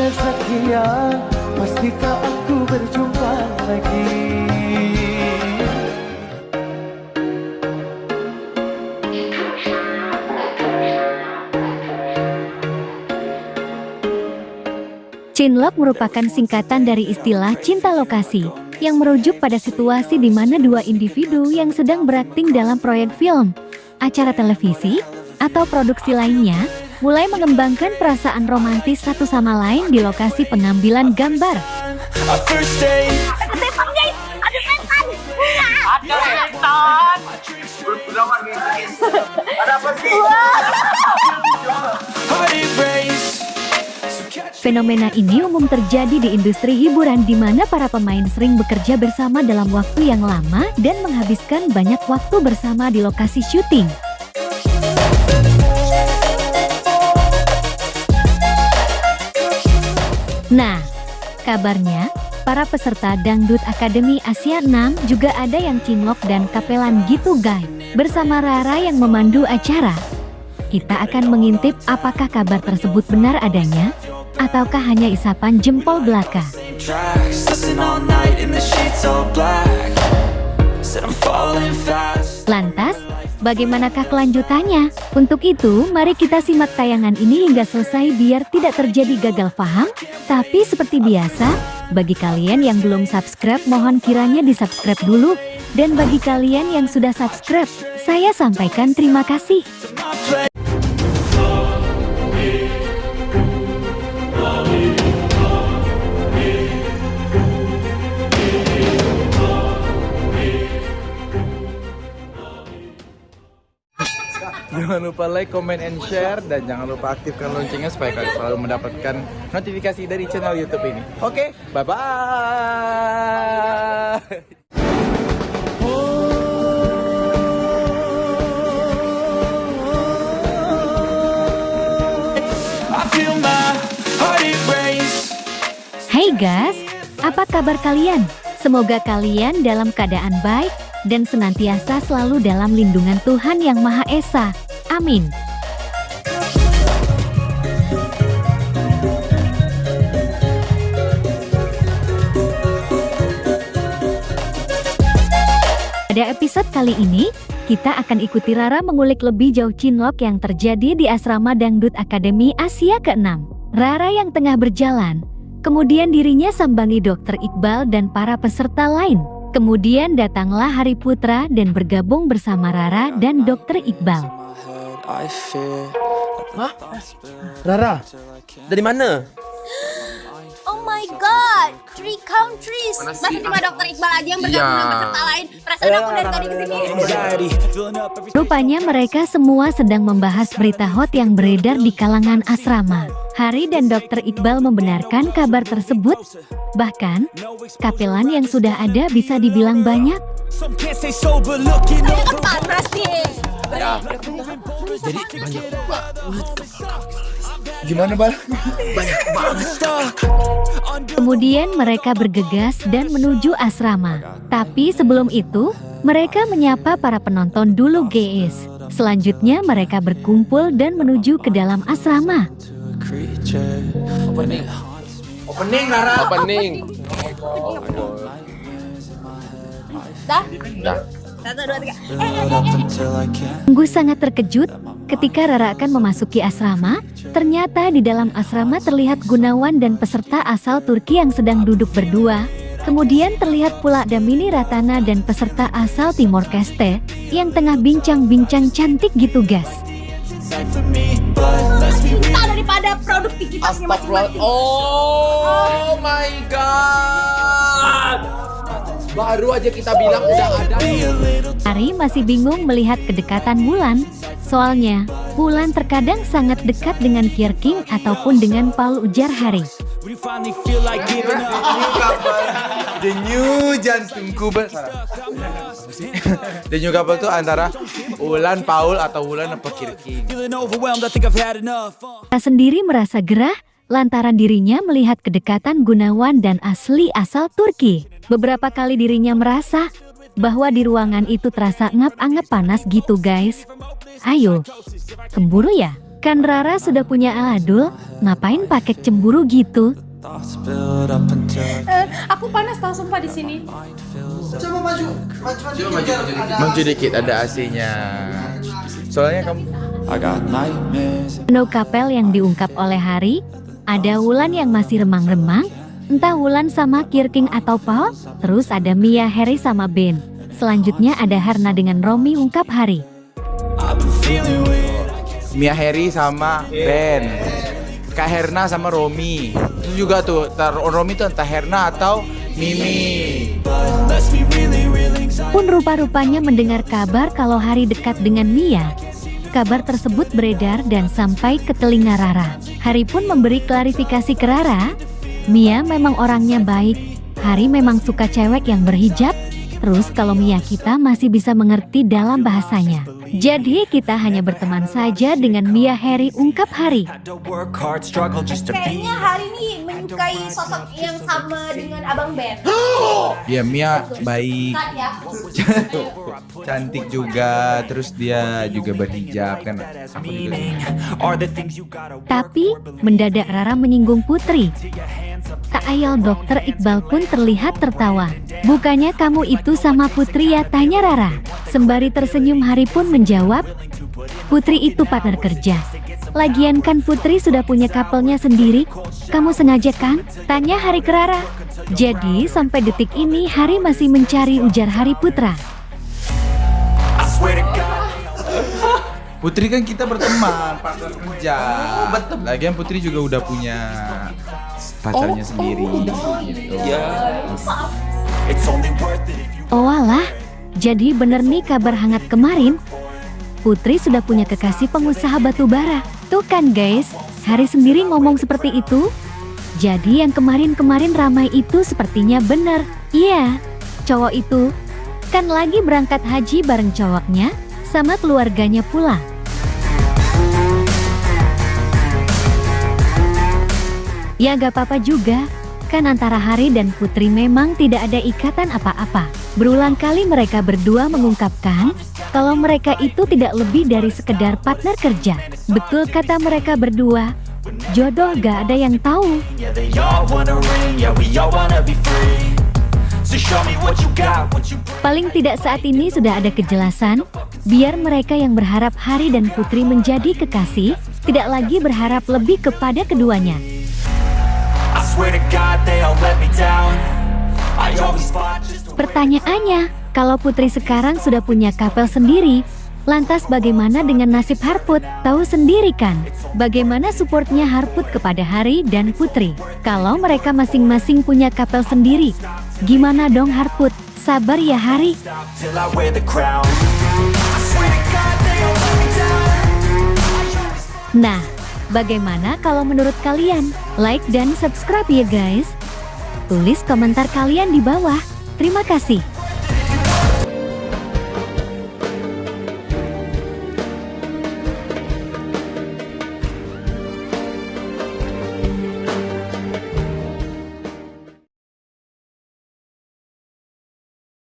kesekian, pastikan aku berjumpa lagi. Cinlok merupakan singkatan dari istilah cinta lokasi, yang merujuk pada situasi di mana dua individu yang sedang berakting dalam proyek film, acara televisi, atau produksi lainnya, mulai mengembangkan perasaan romantis satu sama lain di lokasi pengambilan gambar. Fenomena ini umum terjadi di industri hiburan di mana para pemain sering bekerja bersama dalam waktu yang lama dan menghabiskan banyak waktu bersama di lokasi syuting. Nah, kabarnya, para peserta Dangdut Akademi Asia 6 juga ada yang cinlok dan kapelan gitu guys. Bersama Rara yang memandu acara. Kita akan mengintip apakah kabar tersebut benar adanya, ataukah hanya isapan jempol belaka. Lantas, bagaimanakah kelanjutannya? Untuk itu, mari kita simak tayangan ini hingga selesai biar tidak terjadi gagal paham. Tapi seperti biasa, bagi kalian yang belum subscribe mohon kiranya di-subscribe dulu. Dan bagi kalian yang sudah subscribe, saya sampaikan terima kasih. Jangan lupa like, comment, and share. Dan jangan lupa aktifkan loncengnya supaya kalian selalu mendapatkan notifikasi dari channel YouTube ini. Oke, bye-bye. Hai guys, apa kabar kalian? Semoga kalian dalam keadaan baik dan senantiasa selalu dalam lindungan Tuhan Yang Maha Esa. Amin. Pada episode kali ini, kita akan ikuti Rara mengulik lebih jauh cinlok yang terjadi di asrama Dangdut Akademi Asia ke-6. Rara yang tengah berjalan, kemudian dirinya sambangi Dr. Iqbal dan para peserta lain. Kemudian datanglah Hari Putra dan bergabung bersama Rara dan Dr. Iqbal. Hah? Rara, dari mana? Oh my god, 3 countries. Masa cuma Dr. Iqbal aja yang bergabung dengan peserta lain? Perasaan aku dari tadi kesini. Rupanya mereka semua sedang membahas berita hot yang beredar di kalangan asrama. Hari dan Dr. Iqbal membenarkan kabar tersebut. Bahkan, kapelan yang sudah ada bisa dibilang banyak. Ternyata panas nih. Jadi banyak banget. Gimana Bal? Banyak banget. Kemudian mereka bergegas dan menuju asrama. Tapi sebelum itu, mereka menyapa para penonton dulu guys. Selanjutnya mereka berkumpul dan menuju ke dalam asrama. Opening Rara. Opening. Dah? Dah. 1, 2, 3. Sungguh sangat terkejut ketika Rara akan memasuki asrama. Ternyata di dalam asrama terlihat Gunawan dan peserta asal Turki yang sedang duduk berdua. Kemudian terlihat pula Damini Ratana dan peserta asal Timor Leste yang tengah bincang-bincang cantik gitu guys. Cinta daripada produktivitasnya masing-masing. Oh my god. Baru aja kita bilang udah ada. Hari masih bingung melihat kedekatan Wulan. Soalnya, Wulan terkadang sangat dekat dengan Kierking ataupun dengan Paul, ujar Hari. The new jantungku The new couple tuh antara Wulan Paul atau Wulan apa Kierking. Rara sendiri merasa gerah lantaran dirinya melihat kedekatan Gunawan dan Asli asal Turki. Beberapa kali dirinya merasa bahwa di ruangan itu terasa ngap-ngap panas gitu guys. Ayo, cemburu ya? Kan Rara sudah punya Aladul, ngapain pakai cemburu gitu? Aku panas tau sumpah di sini. Coba maju dikit. Maju dikit, ada AC-nya. Soalnya kamu No Kapel yang diungkap oleh Hari, ada Wulan yang masih remang-remang, entah Wulan sama Kirking atau Paul, terus ada Mia, Harry sama Ben. Selanjutnya ada Herna dengan Romi ungkap Hari. Mia, Harry sama Ben. Kak Herna sama Romi. Itu juga tuh, Romi tuh entah Herna atau Mimi. Pun rupa-rupanya mendengar kabar kalau Hari dekat dengan Mia. Kabar tersebut beredar dan sampai ke telinga Rara. Hari pun memberi klarifikasi ke Rara. Mia memang orangnya baik. Hari memang suka cewek yang berhijab. Terus kalau Mia kita masih bisa mengerti dalam bahasanya. Jadi kita hanya berteman saja dengan Mia, Harry ungkap Hari. Kayaknya Hari ini menyukai sosok yang sama dengan Abang Ben. Ya Mia baik, Kan ya? cantik juga, terus dia juga berhijab kan. Aku juga. Tapi mendadak Rara menyinggung Putri. Tak ayal Dokter Iqbal pun terlihat tertawa. Bukannya kamu itu sama Putri ya, tanya Rara. Sembari tersenyum Hari pun menjawab, Putri itu partner kerja. Lagian kan Putri sudah punya couple-nya sendiri. Kamu sengaja kan? Tanya Hari ke Rara. Jadi sampai detik ini Hari masih mencari, ujar Hari Putra. Putri kan kita berteman, partner kerja. Lagian Putri juga udah punya pacarnya sendiri. Gitu. Oh alah, jadi bener nih kabar hangat kemarin. Putri sudah punya kekasih pengusaha batu bara. Tuh kan guys, Hari sendiri ngomong seperti itu. Jadi yang kemarin-kemarin ramai itu sepertinya bener. Iya, cowok itu kan lagi berangkat haji bareng cowoknya sama keluarganya pula. Ya gak apa-apa juga. Kan antara Hari dan Putri memang tidak ada ikatan apa-apa. Berulang kali mereka berdua mengungkapkan kalau mereka itu tidak lebih dari sekedar partner kerja. Betul kata mereka berdua, jodoh gak ada yang tahu. Paling tidak saat ini sudah ada kejelasan, biar mereka yang berharap Hari dan Putri menjadi kekasih, tidak lagi berharap lebih kepada keduanya. Pertanyaannya, kalau Putri sekarang sudah punya couple sendiri, lantas bagaimana dengan nasib Harput? Tahu sendiri kan, bagaimana supportnya Harput kepada Hari dan Putri. Kalau mereka masing-masing punya couple sendiri, gimana dong Harput? Sabar ya Hari. Nah, bagaimana kalau menurut kalian? Like dan subscribe ya guys. Tulis komentar kalian di bawah. Terima kasih.